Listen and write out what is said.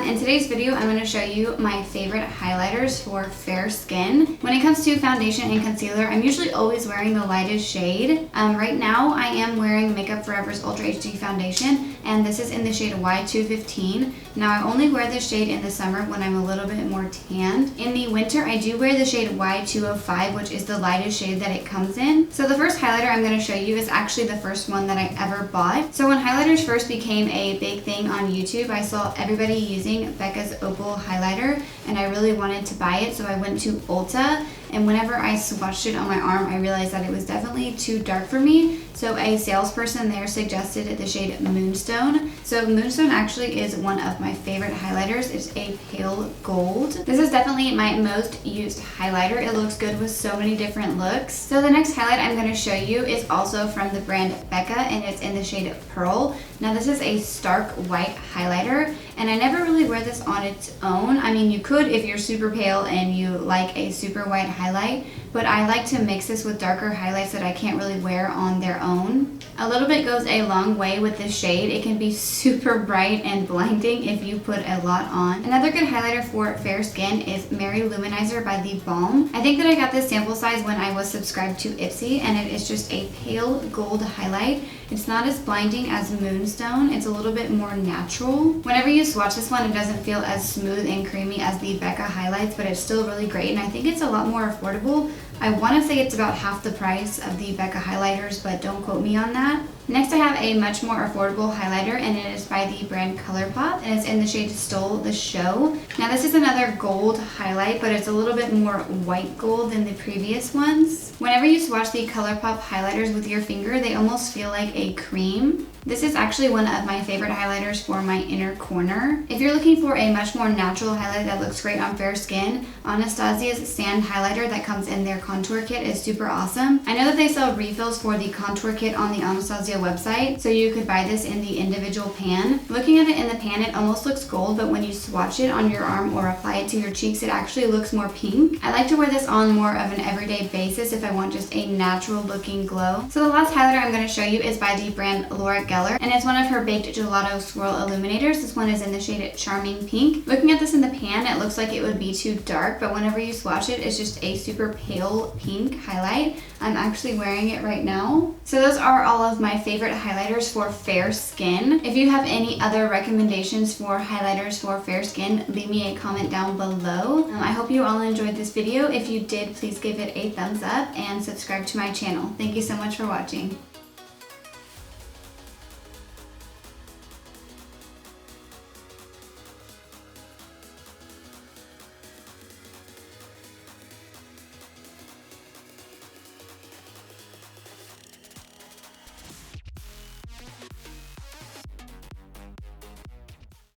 In today's video, I'm going to show you my favorite highlighters for fair skin. When it comes to foundation and concealer, I'm usually always wearing the lightest shade. Right now, I am wearing Makeup Forever's Ultra HD Foundation, and this is in the shade Y215. Now, I only wear this shade in the summer when I'm a little bit more tanned. In the winter, I do wear the shade Y205, which is the lightest shade that it comes in. So the first highlighter I'm going to show you is actually the first one that I ever bought. So when highlighters first became a big thing on YouTube, I saw everybody using Becca's Opal highlighter, and I really wanted to buy it, so I went to Ulta, and whenever I swatched it on my arm, I realized that it was definitely too dark for me. So a salesperson there suggested the shade Moonstone. So Moonstone actually is one of my favorite highlighters. It's a pale gold. This is definitely my most used highlighter. It looks good with so many different looks. So the next highlight I'm going to show you is also from the brand Becca, and it's in the shade Pearl. Now this is a stark white highlighter, and I never really wear this on its own. I mean, you could if you're super pale and you like a super white highlight, but I like to mix this with darker highlights that I can't really wear on their own. A little bit goes a long way with this shade. It can be super bright and blinding if you put a lot on. Another good highlighter for fair skin is Mary Luminizer by the Balm. I think that I got this sample size when I was subscribed to Ipsy, and it is just a pale gold highlight. It's not as blinding as Moonstone. It's a little bit more natural. Whenever you swatch this one, it doesn't feel as smooth and creamy as the Becca highlights, but it's still really great, and I think it's a lot more affordable. I want to say it's about half the price of the Becca highlighters, but don't quote me on that. Next, I have a much more affordable highlighter, and it is by the brand ColourPop, and it's in the shade Stole the Show. Now, this is another gold highlight, but it's a little bit more white gold than the previous ones. Whenever you swatch the ColourPop highlighters with your finger, they almost feel like a cream. This is actually one of my favorite highlighters for my inner corner. If you're looking for a much more natural highlight that looks great on fair skin, Anastasia's Sand Highlighter that comes in their contour kit is super awesome. I know that they sell refills for the contour kit on the Anastasia website, so you could buy this in the individual pan. Looking at it in the pan, it almost looks gold, but when you swatch it on your arm or apply it to your cheeks, it actually looks more pink. I like to wear this on more of an everyday basis if I want just a natural looking glow. So the last highlighter I'm going to show you is by the brand Laura Geller, and it's one of her baked gelato swirl illuminators. This one is in the shade Charming Pink. Looking at this in the pan, it looks like it would be too dark, but whenever you swatch it, it's just a super pale pink highlight. I'm actually wearing it right now. So those are all of my favorite highlighters for fair skin. If you have any other recommendations for highlighters for fair skin, leave me a comment down below. I hope you all enjoyed this video. If you did, please give it a thumbs up and subscribe to my channel. Thank you so much for watching.